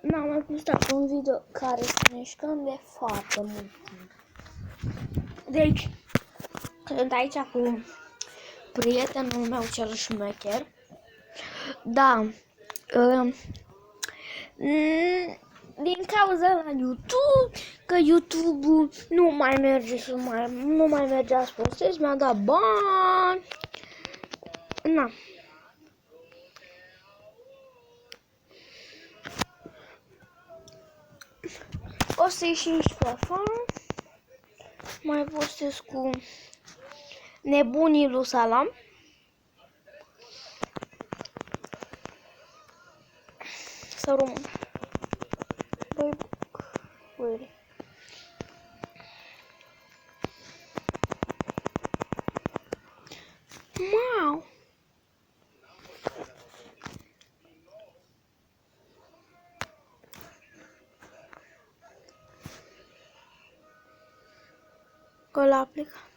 n-am mai postat un video care să ne jucăm de foarte mult timp. Deci, sunt aici cu prietenul meu cel șmecher. Da, din cauza la YouTube, că YouTube-ul nu mai mergea să postez, mi-a dat bani. Na. O să ieșim și pe afară. Mai postez cu nebunii lui Salam. Sau român. Băi, Mau! Că l-a aplicat.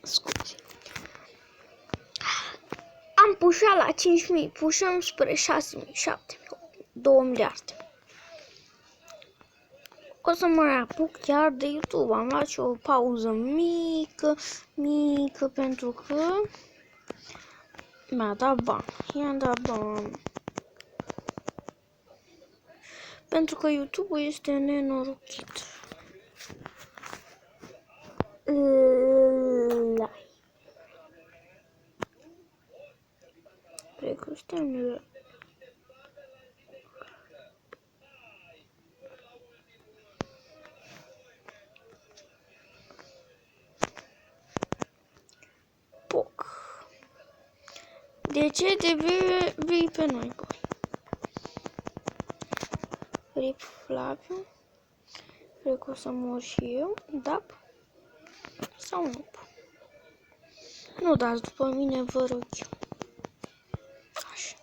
Scuze. Am pușat la 5.000, pușăm spre 6.000, 7.000, 2 miliarde. O să mă apuc chiar de YouTube. Am luat și o pauză mică, pentru că mi-a dat bani. I-am dat bani. Pentru că YouTube-ul este nenorocit. Cred că suntem poc. De ce trebuie vii pe noi, băi? Rip Flaviu. Cred că o să mor și eu. Da? Sau nu? Nu dați după mine, vă rog eu. Așa.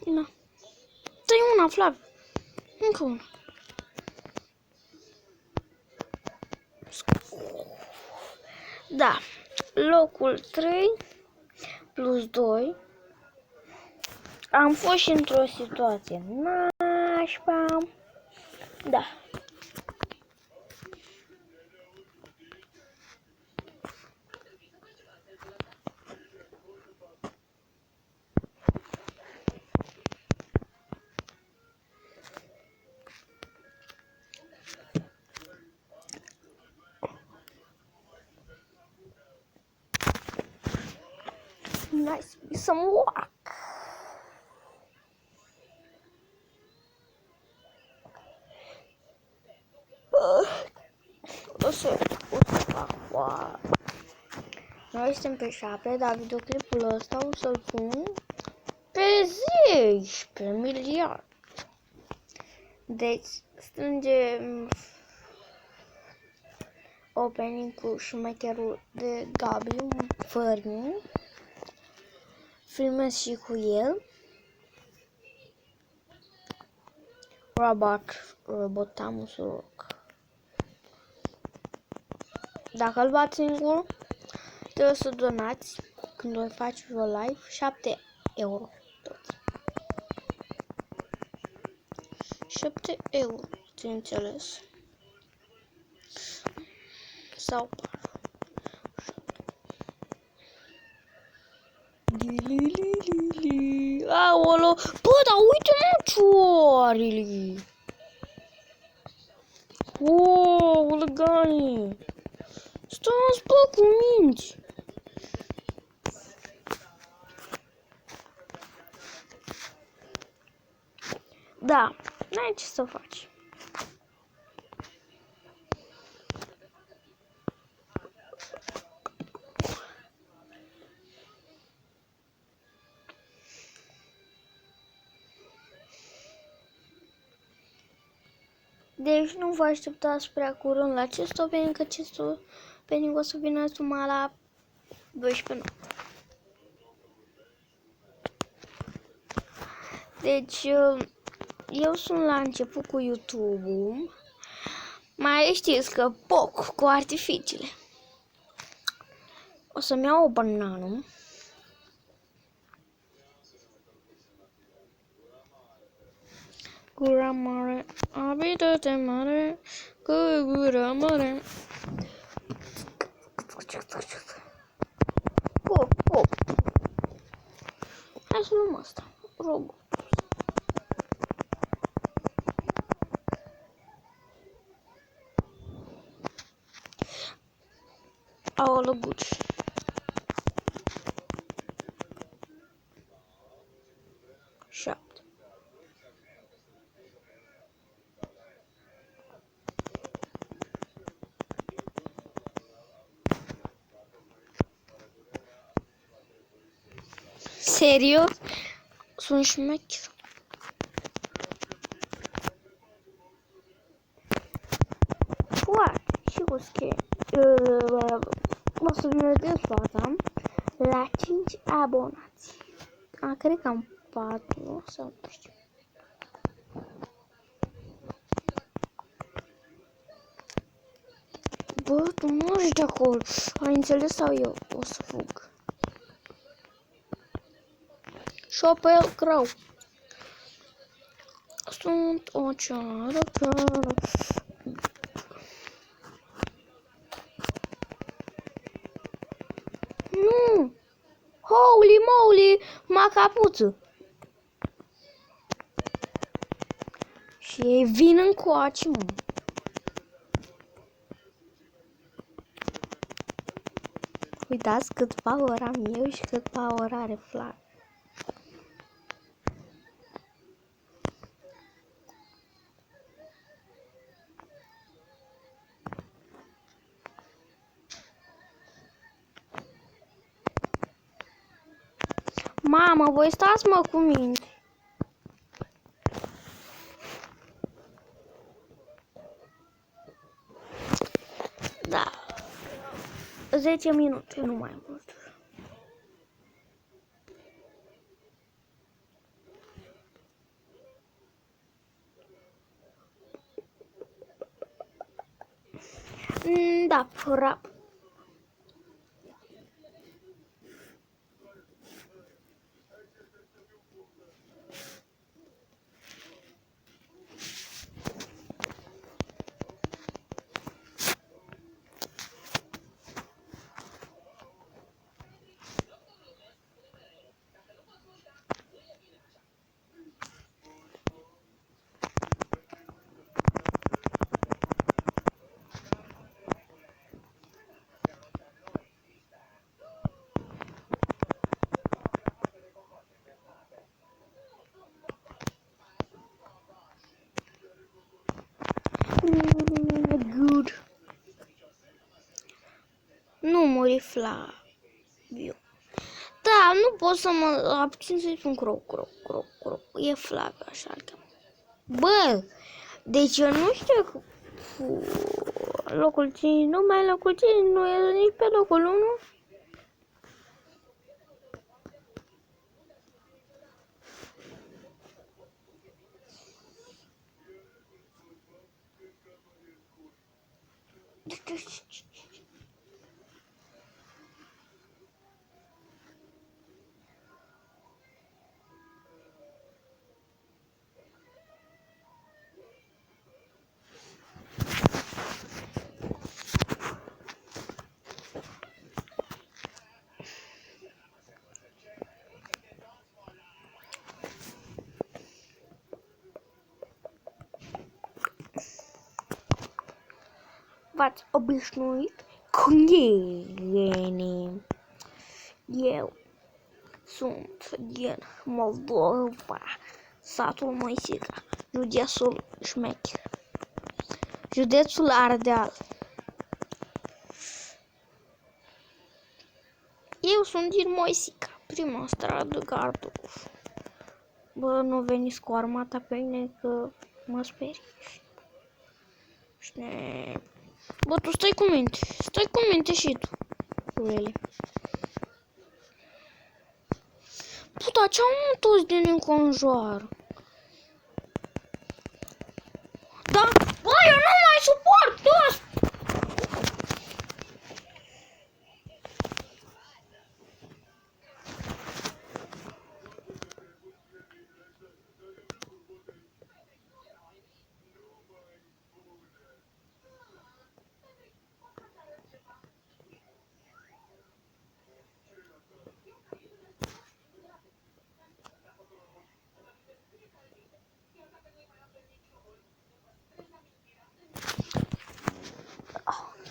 Da. Dă-i una, Flaviu. Încă una. Da. Locul 3 plus 2. Am fost și într-o situație nașpa. Da. Nice, some walk. O să fac wow. Noi suntem pe 7, dar videoclipul ăsta o să-l pun pe 10 miliarde. Deci strângem opening cu șmecherul de Gabi, un fărmin. Filmez și cu el. Robotamus Rock. Dacă îl bat singur, trebuie să donați când voi face o live 7 euro. Toți. 7 euro, ți înțeles? Sau aolo, bă, dar uite-mă cioarele. Wow, leganii. Stați, bă, cu minți. Da, n-ai ce să faci. Deci nu vă așteptați prea curând la chest opening, că chest opening o să vină suma la 12 noapte. Deci Eu sunt la început cu YouTube-ul. Mai știți că poc cu artificiile. O să-mi iau o banană. Gura mare, abită-te mare, cu gura mare. Pop. Hai să luăm asta. Robot. Aolă buci. Șapte. Serios? Sunt șmecher. Foarte. Și cu schie. O să ne desfătăm la 5 abonați. Cred că am 4 sau nu știu. Bă, tu nu ești de acolo. Ai înțeles sau eu o să fug? Și-o pe el greu. Sunt o ceară. Nu! Holy moly! M-a capuță! Și ei vin încoace, mă. Uitați cât power am eu și cât power are Flav. Mamă, voi stați mă cu mine. Da. 10 minute, nu mai mult. Da, rap. Good. Nu muri Flaviu. Da, nu pot să mă abțin să-i spun croc. E Flaviu, așa îl cheamă. Bă, deci eu nu știu că locul 5, numai locul 5 nu e nici pe locul 1. V-ați obișnuit cu mine. Eu sunt din Moldova, satul Moisica, județul Șmecher, județul Ardeal. Eu sunt din Moisica, prima stradă, gardul. Bă, nu veniți cu armata pe mine că mă sperii. Bă, tu stai cu minte și tu, Rele. Puta, ce-au toți din înconjoară? Da? Bă, eu nu mai suport toți!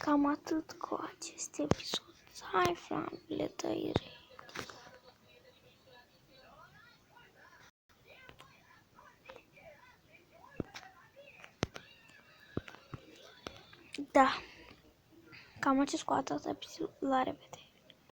Cam atât cu acest episod. Hai, flamele tăiere. Da. Cam acest cu atât episod. La revedere.